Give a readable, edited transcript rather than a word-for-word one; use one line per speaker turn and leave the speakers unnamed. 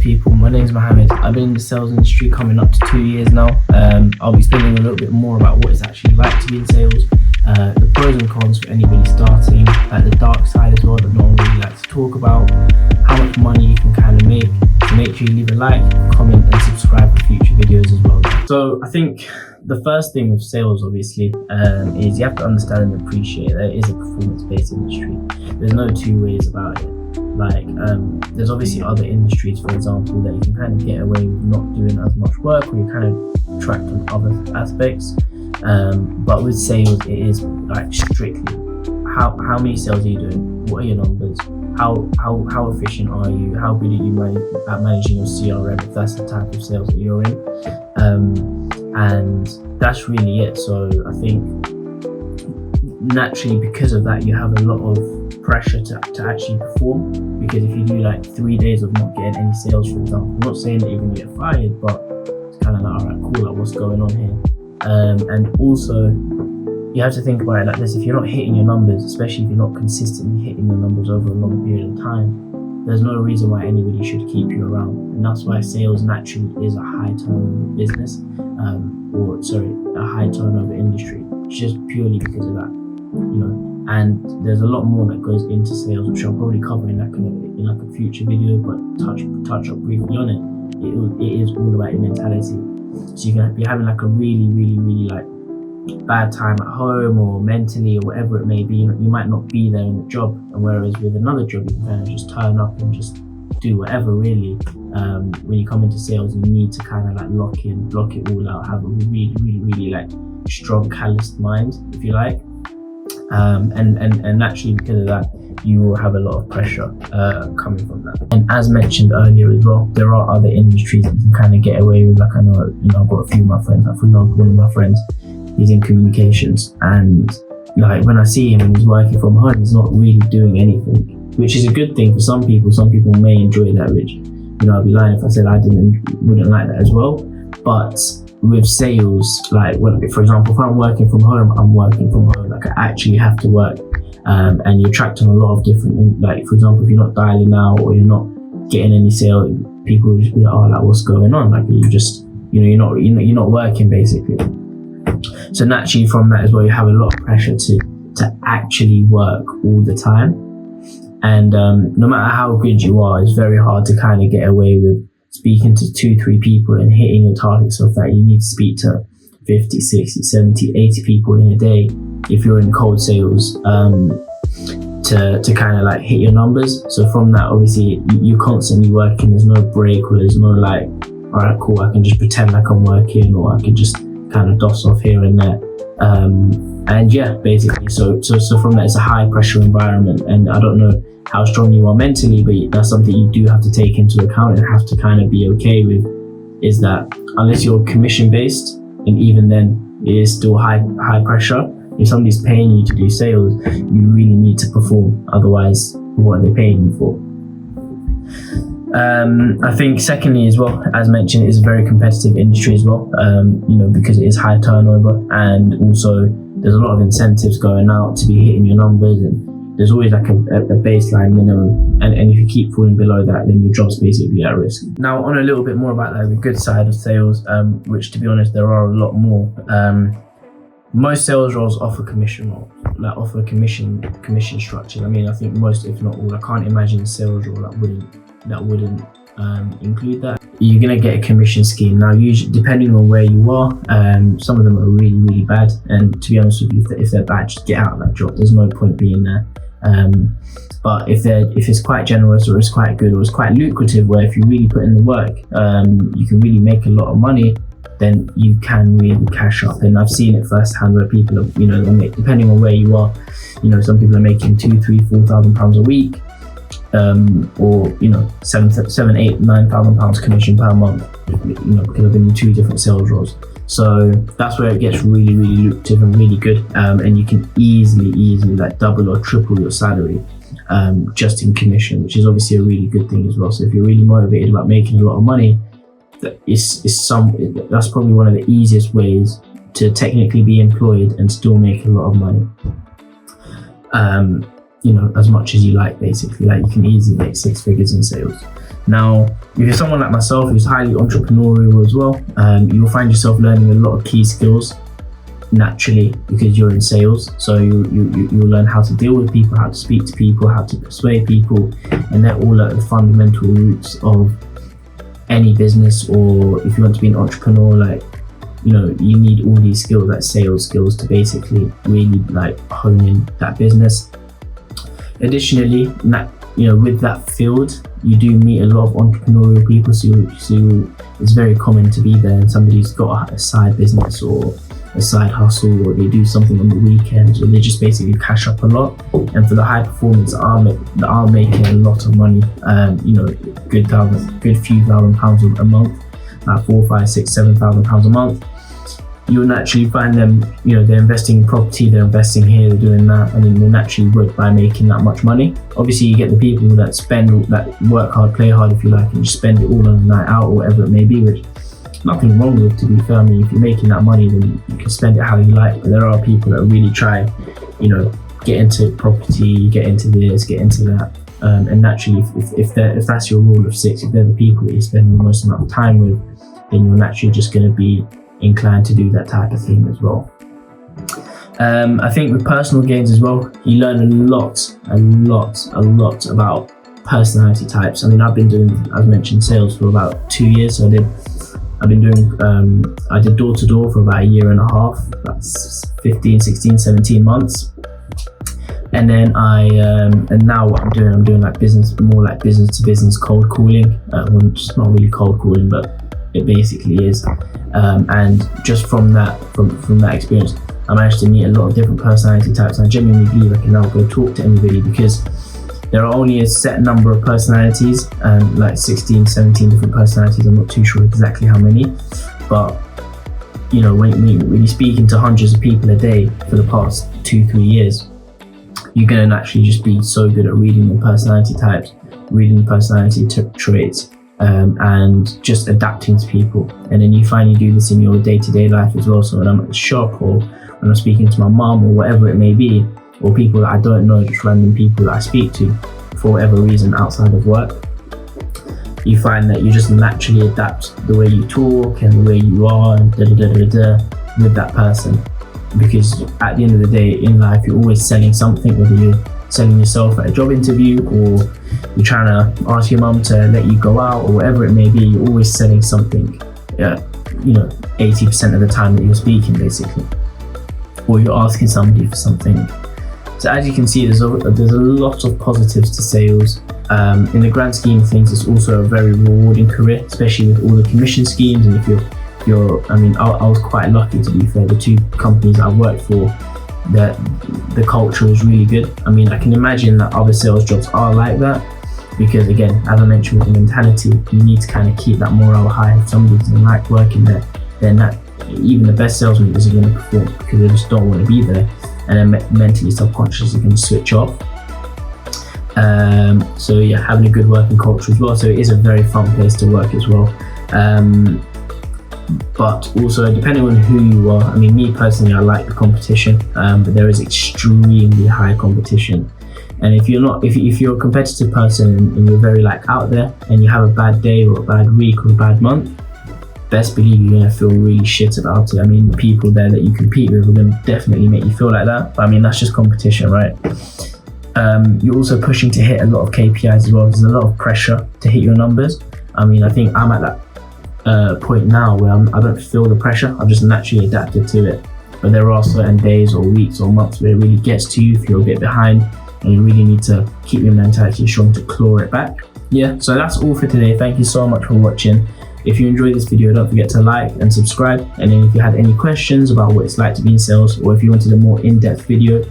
people, my name is Mohammed. I've been in the sales industry coming up to 2 years now. I'll be explaining a little bit more about what it's actually like to be in sales, the pros and cons for anybody starting, like the dark side as well that no one really likes to talk about, how much money you can kind of make. So make sure you leave a like, comment and subscribe for future videos as well. So I think the first thing with sales obviously is you have to understand and appreciate that it is a performance-based industry. There's no two ways about it. Like there's obviously other industries, for example, that you can kind of get away with not doing as much work, or you kind of tracked on other aspects. But with sales, it is like strictly how many sales are you doing? What are your numbers? How efficient are you? How good are you at managing your CRM, if that's the type of sales that you're in? And that's really it. So I think naturally, because of that, you have a lot of pressure to actually perform, because if you do like 3 days of not getting any sales, for example, I'm not saying that you're going to get fired, but it's kind of like, all right, cool, like what's going on here? And also you have to think about it like this: if you're not hitting your numbers, especially if you're not consistently hitting your numbers over a long period of time, there's no reason why anybody should keep you around. And that's why sales naturally is a high turnover business, a high turnover industry. It's just purely because of that, you know. And there's a lot more that goes into sales, which I'll probably cover in a future video, but touch up briefly on it. It is all about your mentality. So you can be having like a really like bad time at home or mentally or whatever it may be. You might not be there in the job, and whereas with another job you can kind of just turn up and just do whatever really. When you come into sales, you need to kind of like lock it all out, have a really like strong calloused mind, if you like. And naturally, because of that, you will have a lot of pressure coming from that. And as mentioned earlier as well, there are other industries that you can kind of get away with. Like I know, I've got a few of my friends. Like for example, one of my friends, he's in communications, and like when I see him and he's working from home, he's not really doing anything, which is a good thing for some people. Some people may enjoy that, which, I'd be lying if I said I wouldn't like that as well. But with sales, like for example, if I'm working from home, I'm working from home. Like I actually have to work, and you're tracked on a lot of different. Like for example, if you're not dialing out or you're not getting any sales, people will just be like, "Oh, like what's going on?" Like you just, you're not working basically. So naturally, from that as well, you have a lot of pressure to actually work all the time. And no matter how good you are, it's very hard to kind of get away with speaking to 2-3 people and hitting your targets of that. You need to speak to 50, 60, 70, 80 people in a day if you're in cold sales to kind of like hit your numbers. So from that, obviously, you're constantly working. There's no break, or there's no like, all right, cool, I can just pretend like I'm working, or I can just kind of doss off here and there. And yeah, basically, so from that, it's a high pressure environment. And I don't know how strong you are mentally, but that's something you do have to take into account and have to kind of be okay with, is that unless you're commission based, and even then it is still high pressure. If somebody's paying you to do sales, you really need to perform, otherwise what are they paying you for? I think secondly as well, as mentioned, it's a very competitive industry as well, because it is high turnover, and also there's a lot of incentives going out to be hitting your numbers, and there's always like a baseline minimum, and if you keep falling below that, then your job's basically at risk. Now, on a little bit more about like the good side of sales, which to be honest, there are a lot more. Most sales roles offer commission structures. I mean, I think most, if not all, I can't imagine a sales role that wouldn't include that. You're gonna get a commission scheme. Now, usually depending on where you are, some of them are really bad, and to be honest with you, if they're bad, just get out of that job. There's no point being there. But if it's quite generous, or it's quite good, or it's quite lucrative, where if you really put in the work, you can really make a lot of money, then you can really cash up. And I've seen it firsthand where people are, they make, depending on where you are, some people are making £2,000, £3,000, £4,000 a week, or £7,000, £8,000, £9,000 commission per month, because I've been in 2 different sales roles. So that's where it gets really lucrative and really good, and you can easily like double or triple your salary just in commission, which is obviously a really good thing as well. So if you're really motivated about making a lot of money, that's probably one of the easiest ways to technically be employed and still make a lot of money. As much as you like, basically. Like, you can easily make 6 figures in sales. Now, if you're someone like myself who's highly entrepreneurial as well, you'll find yourself learning a lot of key skills naturally because you're in sales. So you'll learn how to deal with people, how to speak to people, how to persuade people, and they're all at the fundamental roots of any business. Or if you want to be an entrepreneur, like, you need all these skills, like sales skills, to basically really like hone in that business. Additionally, with that field, you do meet a lot of entrepreneurial people, so it's very common to be there and somebody's got a side business or a side hustle, or they do something on the weekends, or they just basically cash up a lot. And for the high performers that are making a lot of money, good few £1,000s a month, like £4,000, £5,000, £6,000, £7,000 a month, you'll naturally find them, they're investing in property, they're investing here, they're doing that, and then they naturally would by making that much money. Obviously, you get the people that work hard, play hard, if you like, and just spend it all on a night out or whatever it may be, which nothing wrong with, to be fair. I mean, if you're making that money, then you can spend it how you like. But there are people that really try, get into property, get into this, get into that. And naturally, if that's your rule of 6, if they're the people that you spend the most amount of time with, then you're naturally just going to be inclined to do that type of thing as well. I think with personal gains as well, you learn a lot about personality types. I mean, I've been doing, as mentioned, sales for about 2 years. So I did door to door for about a year and a half, that's 15, 16, 17 months. And then and now what I'm doing like more like business to business cold calling. Well, it's not really cold calling, but it basically is. And just from that experience, I managed to meet a lot of different personality types. I genuinely believe I can now go talk to anybody, because there are only a set number of personalities, like 16, 17 different personalities. I'm not too sure exactly how many, but when you're speaking to hundreds of people a day for the past 2-3 years, you're going to naturally just be so good at reading the personality types, reading the personality traits, and just adapting to people. And then you finally do this in your day-to-day life as well. So when I'm at the shop, or when I'm speaking to my mom, or whatever it may be, or people that I don't know, just random people that I speak to for whatever reason outside of work, you find that you just naturally adapt the way you talk and the way you are and with that person. Because at the end of the day in life, you're always selling something, whether you're selling yourself at a job interview, or you're trying to ask your mum to let you go out, or whatever it may be, you're always selling something, 80% of the time that you're speaking, basically, or you're asking somebody for something. So as you can see, there's a lot of positives to sales. In the grand scheme of things, it's also a very rewarding career, especially with all the commission schemes. And if I was quite lucky, to be fair. The 2 companies I worked for, the culture was really good. I mean, I can imagine that other sales jobs are like that, because again, as I mentioned, with the mentality, you need to kind of keep that morale high. If somebody doesn't like working there, then even the best salesman isn't going to perform, because they just don't want to be there, and then mentally, subconsciously going to switch off. So yeah, having a good working culture as well. So it is a very fun place to work as well. But also, depending on who you are, I mean, me personally, I like the competition, but there is extremely high competition. And if you're a competitive person and you're very out there, and you have a bad day or a bad week or a bad month, best believe you're going to feel really shit about it. I mean, the people there that you compete with are going to definitely make you feel like that. But I mean, that's just competition, right? You're also pushing to hit a lot of KPIs as well. There's a lot of pressure to hit your numbers. I mean, I think I'm at that point now where I don't feel the pressure. I've just naturally adapted to it. But there are certain days or weeks or months where it really gets to you if you're a bit behind, and you really need to keep your mentality strong to claw it back. Yeah, so that's all for today. Thank you so much for watching. If you enjoyed this video, don't forget to like and subscribe. And then if you had any questions about what it's like to be in sales, or if you wanted a more in-depth video